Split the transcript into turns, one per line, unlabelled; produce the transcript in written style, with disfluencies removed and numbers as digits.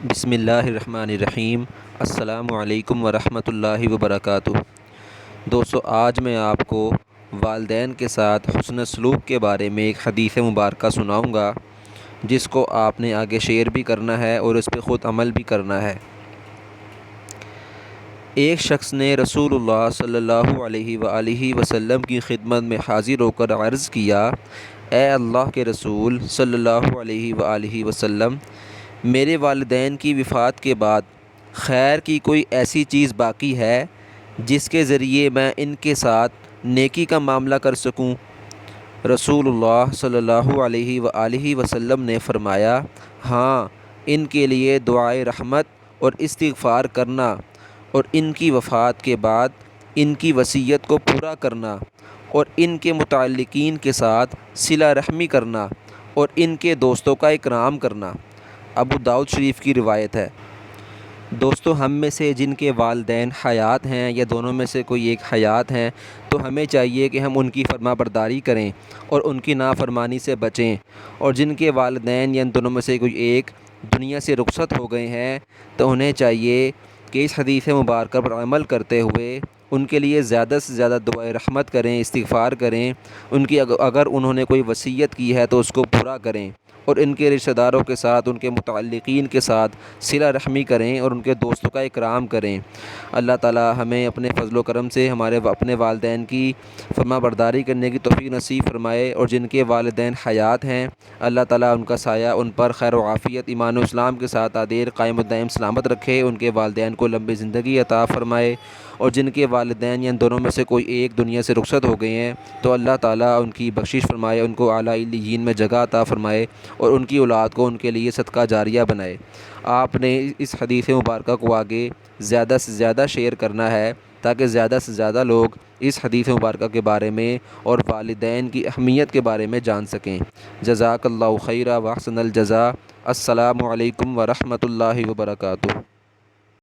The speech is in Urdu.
بسم اللہ الرحمن الرحیم۔ السلام علیکم ورحمۃ اللہ وبرکاتہ۔ دوستو، آج میں آپ کو والدین کے ساتھ حسن سلوک کے بارے میں ایک حدیث مبارکہ سناؤں گا، جس کو آپ نے آگے شیئر بھی کرنا ہے اور اس پہ خود عمل بھی کرنا ہے۔ ایک شخص نے رسول اللہ صلی اللہ علیہ وآلہ وسلم کی خدمت میں حاضر ہو کر عرض کیا: اے اللہ کے رسول صلی اللہ علیہ وآلہ وسلم، میرے والدین کی وفات کے بعد خیر کی کوئی ایسی چیز باقی ہے جس کے ذریعے میں ان کے ساتھ نیکی کا معاملہ کر سکوں؟ رسول اللہ صلی اللہ علیہ وآلہ وسلم نے فرمایا: ہاں، ان کے لیے دعائے رحمت اور استغفار کرنا، اور ان کی وفات کے بعد ان کی وصیت کو پورا کرنا، اور ان کے متعلقین کے ساتھ صلہ رحمی کرنا، اور ان کے دوستوں کا اکرام کرنا۔ ابو داؤد شریف کی روایت ہے۔ دوستو، ہم میں سے جن کے والدین حیات ہیں یا دونوں میں سے کوئی ایک حیات ہیں، تو ہمیں چاہیے کہ ہم ان کی فرما برداری کریں اور ان کی نافرمانی سے بچیں، اور جن کے والدین یا ان دونوں میں سے کوئی ایک دنیا سے رخصت ہو گئے ہیں تو انہیں چاہیے کہ اس حدیث مبارکہ پر عمل کرتے ہوئے ان کے لیے زیادہ سے زیادہ دعائے رحمت کریں، استغفار کریں، ان کی اگر انہوں نے کوئی وصیت کی ہے تو اس کو پورا کریں، اور ان کے رشتہ داروں کے ساتھ، ان کے متعلقین کے ساتھ صلہ رحمی کریں اور ان کے دوستوں کا اکرام کریں۔ اللہ تعالی ہمیں اپنے فضل و کرم سے اپنے والدین کی فرما برداری کرنے کی توفیق نصیب فرمائے، اور جن کے والدین حیات ہیں اللہ تعالی ان کا سایہ ان پر خیر و عافیت، ایمان و اسلام کے ساتھ دیر قائم و دائم سلامت رکھے، ان کے والدین کو لمبی زندگی عطا فرمائے، اور جن کے والدین یا ان دونوں میں سے کوئی ایک دنیا سے رخصت ہو گئے ہیں تو اللہ تعالیٰ ان کی بخشش فرمائے، ان کو اعلیٰ علیین میں جگہ عطا فرمائے، اور ان کی اولاد کو ان کے لیے صدقہ جاریہ بنائے۔ آپ نے اس حدیث مبارکہ کو آگے زیادہ سے زیادہ شیئر کرنا ہے تاکہ زیادہ سے زیادہ لوگ اس حدیث مبارکہ کے بارے میں اور والدین کی اہمیت کے بارے میں جان سکیں۔ جزاک اللہ خیرا و احسن الجزاء۔ السلام علیکم ورحمۃ اللہ وبرکاتہ۔